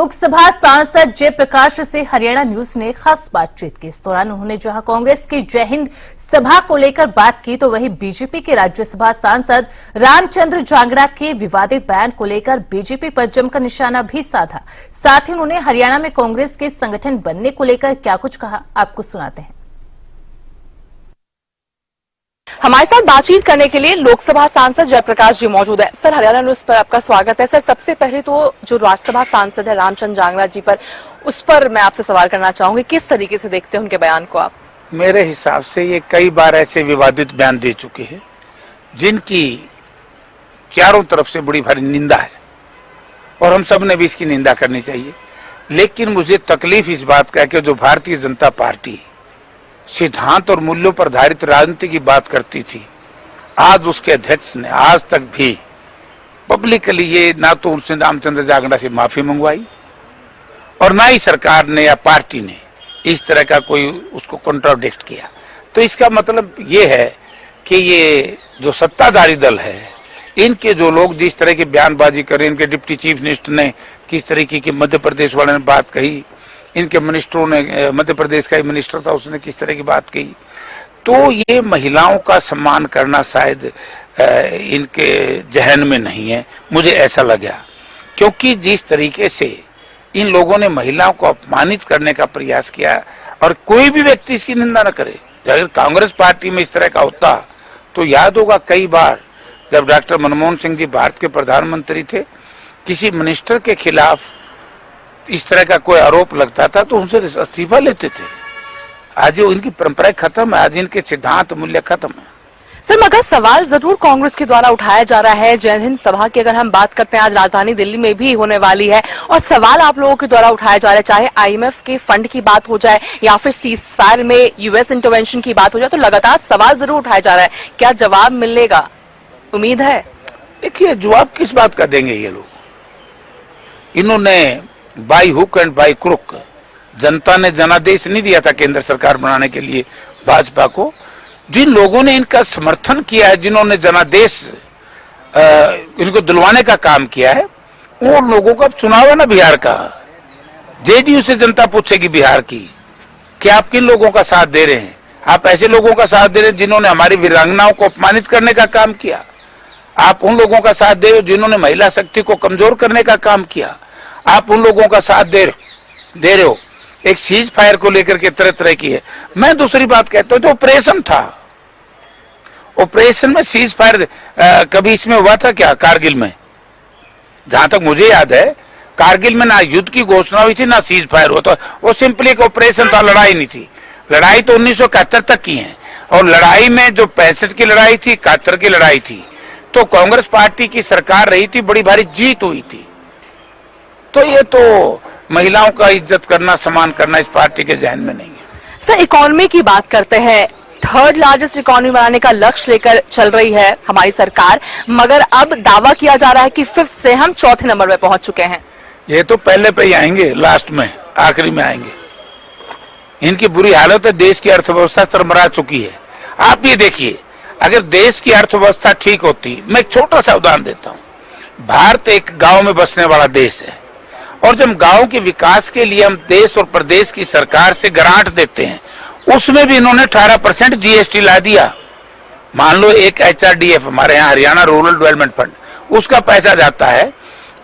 लोकसभा सांसद जयप्रकाश से हरियाणा न्यूज ने खास बातचीत की। इस दौरान उन्होंने जहां कांग्रेस की जय हिंद सभा को लेकर बात की, तो वहीं बीजेपी के राज्यसभा सांसद रामचंद्र जांगड़ा के विवादित बयान को लेकर बीजेपी पर जमकर निशाना भी साधा। साथ ही उन्होंने हरियाणा में कांग्रेस के संगठन बनने को लेकर क्या कुछ कहा, आपको सुनाते हैं। हमारे साथ बातचीत करने के लिए लोकसभा सांसद जयप्रकाश जी मौजूद है। सर, हरियाणा न्यूज पर आपका स्वागत है। सर, सबसे पहले तो जो राज्यसभा सांसद है रामचंद्र जांगड़ा जी पर, उस पर मैं आपसे सवाल करना चाहूंगी, किस तरीके से देखते हैं उनके बयान को आप? मेरे हिसाब से ये कई बार ऐसे विवादित बयान दे चुके हैं जिनकी चारों तरफ से बड़ी भारी निंदा है और हम सब ने भी इसकी निंदा करनी चाहिए। लेकिन मुझे तकलीफ इस बात का है कि जो भारतीय जनता पार्टी सिद्धांत और मूल्यों पर आधारित राजनीति की बात करती थी, आज उसके अध्यक्ष ने आज तक भी पब्लिकली ये ना तो उनसे रामचंद्र जांगड़ा से माफी मंगवाई और ना ही सरकार ने या पार्टी ने इस तरह का कोई उसको कॉन्ट्राडिक्ट किया। तो इसका मतलब ये है कि ये जो सत्ताधारी दल है, इनके जो लोग जिस तरह की बयानबाजी करें, इनके डिप्टी चीफ मिनिस्टर ने किस तरीके की मध्य प्रदेश वाले ने बात कही, इनके मिनिस्टरों ने, मध्य प्रदेश का ही मिनिस्टर था उसने किस तरह की बात कही, तो ये महिलाओं का सम्मान करना शायद इनके जहन में नहीं है, मुझे ऐसा लगा। क्योंकि जिस तरीके से इन लोगों ने महिलाओं को अपमानित करने का प्रयास किया और कोई भी व्यक्ति इसकी निंदा न करे। अगर कांग्रेस पार्टी में इस तरह का होता तो याद होगा कई बार जब डॉक्टर मनमोहन सिंह जी भारत के प्रधानमंत्री थे, किसी मिनिस्टर के खिलाफ इस तरह का कोई आरोप लगता था तो उनसे इस्तीफा लेते थे। आज इनकी परंपराएं खत्म है, आज इनके सिद्धांत मूल्य खत्म है। सर, मगर सवाल जरूर कांग्रेस के द्वारा उठाया जा रहा है। जय हिंद सभा की अगर हम बात करते हैं, आज राजधानी दिल्ली में भी होने वाली है और सवाल आप लोगों के द्वारा उठाया जा रहा है, चाहे आईएमएफ के फंड की बात हो जाए या फिर सीजफायर में यूएस इंटरवेंशन की बात हो जाए, तो लगातार सवाल जरूर उठाया जा रहा है। क्या जवाब मिलेगा, उम्मीद है? देखिए, जवाब किस बात का देंगे ये लोग? इन्होंने by hook and by crook, जनता ने जनादेश नहीं दिया था केंद्र सरकार बनाने के लिए भाजपा को। जिन लोगों ने इनका समर्थन किया है, जिन्होंने जनादेश इनको दिलवाने का काम किया है, वो लोगों का चुनाव है ना बिहार का। जेडीयू से जनता पूछेगी बिहार की कि आप किन लोगों का साथ दे रहे हैं। आप ऐसे लोगों का साथ दे रहे हैं जिन्होंने हमारी वीरांगनाओं को अपमानित करने का काम किया। आप उन लोगों का साथ दे रहे हो जिन्होंने महिला शक्ति को कमजोर करने का काम किया। आप उन लोगों का साथ दे रहे हो एक सीज फायर को लेकर के तरह तरह की है। मैं दूसरी बात कहता हूं, जो ऑपरेशन था, ऑपरेशन में सीज फायर कभी इसमें हुआ था क्या? कारगिल में, जहां तक मुझे याद है, कारगिल में ना युद्ध की घोषणा हुई थी ना सीज फायर हुआ था। वो सिंपली एक ऑपरेशन था, लड़ाई नहीं थी। लड़ाई तो 1971 तक की है और लड़ाई में जो 65 की लड़ाई थी, 71 की लड़ाई थी, तो कांग्रेस पार्टी की सरकार रही थी, बड़ी भारी जीत हुई थी। तो ये तो महिलाओं का इज्जत करना, सम्मान करना इस पार्टी के जहन में नहीं है। सर, इकोनॉमी की बात करते हैं, थर्ड लार्जेस्ट इकोनॉमी बनाने का लक्ष्य लेकर चल रही है हमारी सरकार, मगर अब दावा किया जा रहा है कि 5th से हम 4थे नंबर पे पहुंच चुके हैं। ये तो पहले पे ही आएंगे, लास्ट में, आखिरी में आएंगे। इनकी बुरी हालत है, देश की अर्थव्यवस्था चरमरा चुकी है। आप ये देखिए, अगर देश की अर्थव्यवस्था ठीक होती, मैं एक छोटा सा उदाहरण देता हूं। भारत एक गांव में बसने वाला देश है और जब गांव के विकास के लिए हम देश और प्रदेश की सरकार से ग्रांट देते हैं, उसमें भी इन्होंने 18% जीएसटी ला दिया। मान लो एक एचआरडीएफ, हमारे यहाँ हरियाणा रूरल डेवलपमेंट फंड, उसका पैसा जाता है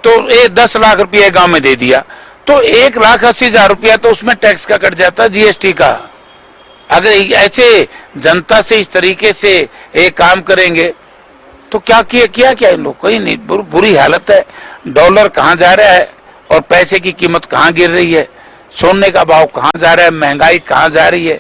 तो 10 लाख रुपया गांव में दे दिया, तो 1,80,000 रुपया तो उसमें टैक्स का कट जाता है, जीएसटी का। अगर ऐसे जनता से इस तरीके से एक काम करेंगे तो क्या किया क्या इन लोग? कोई नहीं। बुरी हालत है। डॉलर कहाँ जा रहा है और पैसे की कीमत कहाँ गिर रही है, सोने का भाव कहाँ जा रहा है, महंगाई कहाँ जा रही है।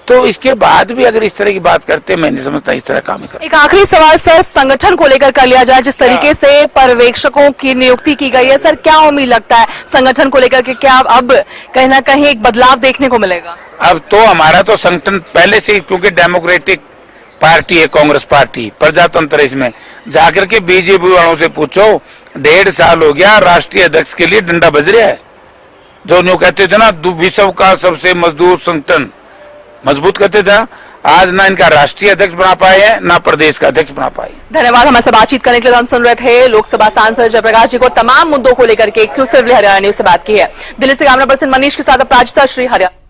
तो इसके बाद भी अगर इस तरह की बात करते हैं, मैं नहीं समझता इस तरह काम कर। एक आखिरी सवाल सर, संगठन को लेकर कर लिया जाए। जिस तरीके से पर्यवेक्षकों की नियुक्ति की गई है, सर क्या उम्मीद लगता है संगठन को लेकर के, क्या अब कहीं ना कहीं एक बदलाव देखने को मिलेगा? अब तो हमारा तो संगठन पहले से, क्योंकि डेमोक्रेटिक पार्टी है कांग्रेस पार्टी, प्रजातंत्र, इसमें जाकर के बीजेपी वालों से पूछो, 1.5 साल हो गया राष्ट्रीय अध्यक्ष के लिए डंडा बज रहा है। जो न्यू कहते थे ना, विश्व का सबसे मजबूत संगठन, मजबूत कहते थे, आज ना इनका राष्ट्रीय अध्यक्ष बना पाए हैं, ना प्रदेश का अध्यक्ष बना पाए। धन्यवाद। हमारे से बातचीत करने के लिए हम सुन रहे थे लोकसभा सांसद जयप्रकाश जी को तमाम मुद्दों को लेकर के एक्सक्लूसिवली हरियाणा न्यूज से बात की है। दिल्ली से कैमरा पर्सन मनीष के साथ अपराजिता, श्री हरियाणा।